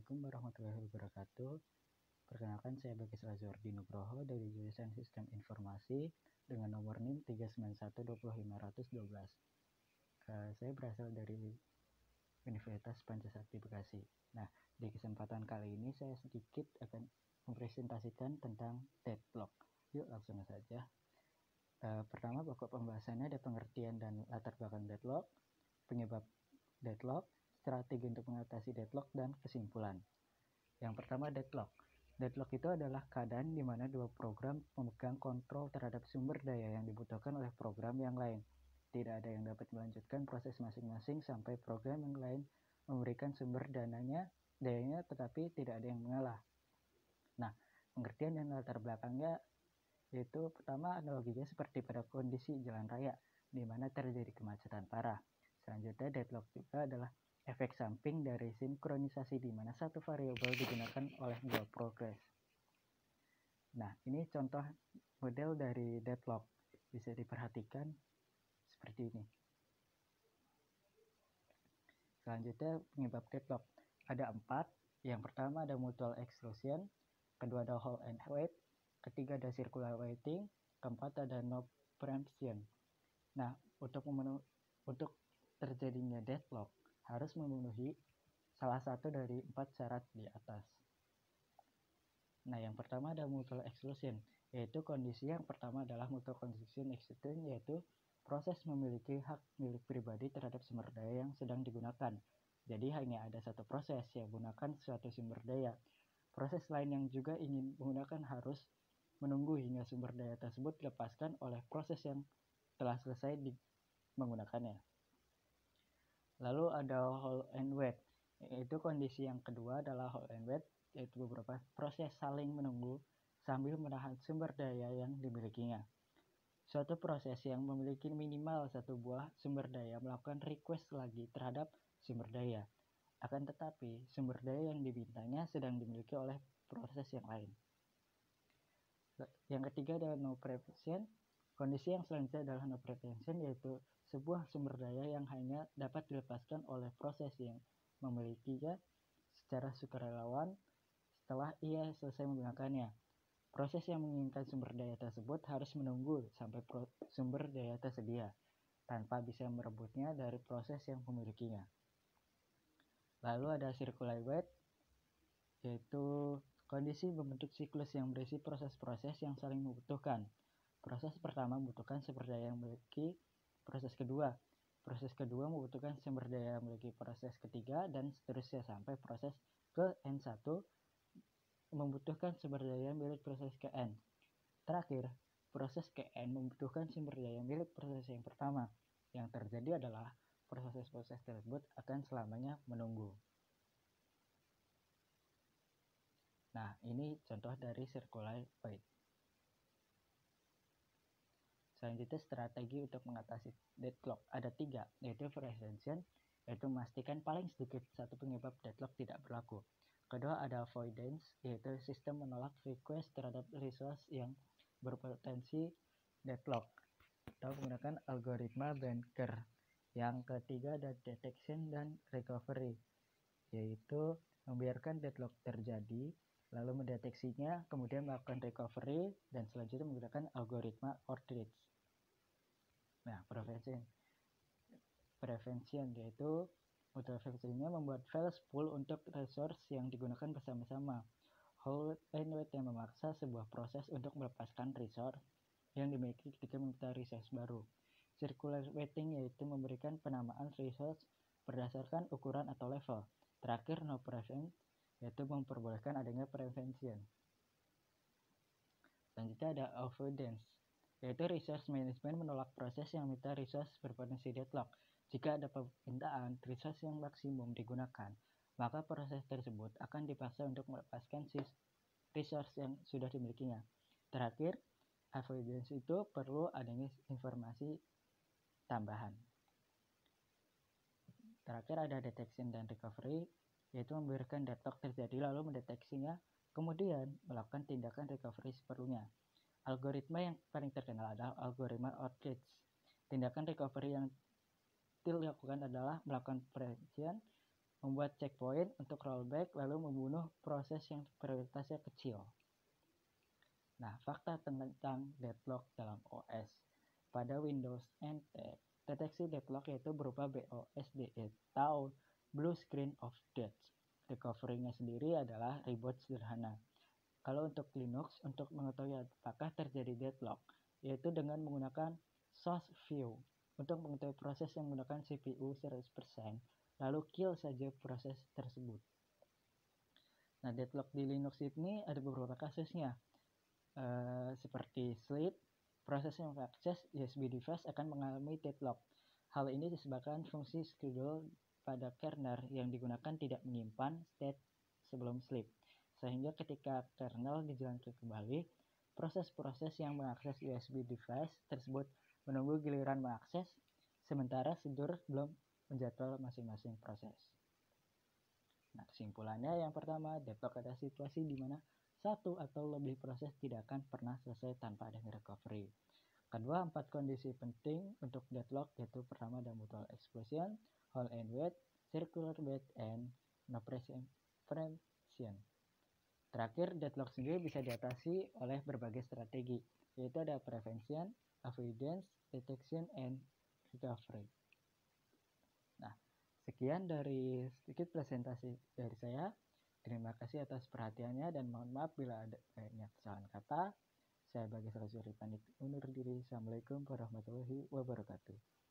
Assalamualaikum warahmatullahi wabarakatuh. Perkenalkan, saya Bagas Razordi Nugroho dari jurusan Sistem Informasi dengan nomor NIM 39120.512. Saya berasal dari Universitas Pancasakti Bekasi. Nah, di kesempatan kali ini saya sedikit akan mempresentasikan tentang deadlock. Yuk langsung saja. Pertama, pokok pembahasannya ada pengertian dan latar belakang deadlock, penyebab deadlock, strategi untuk mengatasi deadlock, dan kesimpulan. Yang pertama, deadlock. Deadlock itu adalah keadaan di mana dua program memegang kontrol terhadap sumber daya yang dibutuhkan oleh program yang lain. Tidak ada yang dapat melanjutkan proses masing-masing sampai program yang lain memberikan sumber dayanya, tetapi tidak ada yang mengalah. Nah, pengertian dan latar belakangnya yaitu pertama, analoginya seperti pada kondisi jalan raya di mana terjadi kemacetan parah. Selanjutnya, deadlock juga adalah efek samping dari sinkronisasi di mana satu variabel digunakan oleh dua progres. Nah, ini contoh model dari deadlock. Bisa diperhatikan seperti ini. Selanjutnya, penyebab deadlock. Ada 4. Yang pertama ada mutual exclusion, kedua ada hold and wait, ketiga ada circular waiting, keempat ada no preemption. Nah, untuk terjadinya deadlock harus memenuhi salah satu dari 4 syarat di atas. Nah, yang pertama ada mutual exclusion, yaitu kondisi yang pertama adalah mutual exclusion, yaitu proses memiliki hak milik pribadi terhadap sumber daya yang sedang digunakan. Jadi hanya ada satu proses yang menggunakan suatu sumber daya. Proses lain yang juga ingin menggunakan harus menunggu hingga sumber daya tersebut dilepaskan oleh proses yang telah selesai menggunakannya. Lalu ada hold and wait, yaitu kondisi yang kedua adalah hold and wait, yaitu beberapa proses saling menunggu sambil menahan sumber daya yang dimilikinya. Suatu proses yang memiliki minimal satu buah sumber daya melakukan request lagi terhadap sumber daya. Akan tetapi, sumber daya yang dimintanya sedang dimiliki oleh proses yang lain. Yang ketiga adalah no preemption. Kondisi yang selanjutnya adalah no preemption, yaitu sebuah sumber daya yang hanya dapat dilepaskan oleh proses yang memilikinya secara sukarelawan setelah ia selesai menggunakannya. Proses yang menginginkan sumber daya tersebut harus menunggu sampai sumber daya tersedia tanpa bisa merebutnya dari proses yang memilikinya. Lalu ada circular wait, yaitu kondisi membentuk siklus yang berisi proses-proses yang saling membutuhkan. Proses pertama membutuhkan sumber daya yang memiliki proses kedua. Proses kedua membutuhkan sumber daya yang memiliki proses ketiga, dan seterusnya sampai proses ke N1 membutuhkan sumber daya milik proses ke N. Terakhir, proses ke N membutuhkan sumber daya milik proses yang pertama. Yang terjadi adalah proses-proses tersebut akan selamanya menunggu. Nah, ini contoh dari circular wait. Selanjutnya, strategi untuk mengatasi deadlock. Ada 3, yaitu prevention, yaitu memastikan paling sedikit satu penyebab deadlock tidak berlaku. Kedua ada avoidance, yaitu sistem menolak request terhadap resource yang berpotensi deadlock atau menggunakan algoritma Banker. Yang ketiga ada detection dan recovery, yaitu membiarkan deadlock terjadi, lalu mendeteksinya, kemudian melakukan recovery, dan selanjutnya menggunakan algoritma Ordich. Nah, prevention yaitu motivasinya membuat file spool untuk resource yang digunakan bersama-sama. Hold and wait yang memaksa sebuah proses untuk melepaskan resource yang dimiliki ketika meminta resource baru. Circular waiting yaitu memberikan penamaan resource berdasarkan ukuran atau level. Terakhir, no prevent yaitu memperbolehkan adanya prevention. Selanjutnya ada avoidance, yaitu resource management menolak proses yang minta resource berpotensi deadlock. Jika ada permintaan resource yang maksimum digunakan, maka proses tersebut akan dipaksa untuk melepaskan resource yang sudah dimilikinya. Terakhir, avoidance itu perlu adanya informasi tambahan. Terakhir ada detection dan recovery, yaitu membiarkan deadlock terjadi lalu mendeteksinya, kemudian melakukan tindakan recovery seperlunya. Algoritma yang paling terkenal adalah algoritma Ordich. Tindakan recovery yang dilakukan adalah melakukan prevention, membuat checkpoint untuk rollback lalu membunuh proses yang prioritasnya kecil. Nah, fakta tentang deadlock dalam OS. Pada Windows NT, deteksi deadlock yaitu berupa BOSDE atau Blue Screen of Death. Recovery-nya sendiri adalah reboot sederhana. Kalau untuk Linux, untuk mengetahui apakah terjadi deadlock, yaitu dengan menggunakan source view. Untuk mengetahui proses yang menggunakan CPU 100%, lalu kill saja proses tersebut. Nah, deadlock di Linux ini ada beberapa kasusnya. Seperti sleep, proses yang mengakses USB device akan mengalami deadlock. Hal ini disebabkan fungsi schedule pada kernel yang digunakan tidak menyimpan state sebelum sleep. Sehingga ketika kernel dijalankan kembali, proses-proses yang mengakses USB device tersebut menunggu giliran mengakses, sementara scheduler belum menjadwal masing-masing proses. Nah, kesimpulannya yang pertama, deadlock adalah situasi di mana satu atau lebih proses tidak akan pernah selesai tanpa adanya recovery. Kedua, 4 kondisi penting untuk deadlock yaitu pertama ada mutual exclusion, hold and wait, circular wait, and no preemption. Terakhir, deadlock sendiri bisa diatasi oleh berbagai strategi, yaitu ada prevention, avoidance, detection, and recovery. Nah, sekian dari sedikit presentasi dari saya. Terima kasih atas perhatiannya dan mohon maaf bila ada banyak kesalahan kata. Saya Bagas Rasuri pamit undur diri. Assalamualaikum warahmatullahi wabarakatuh.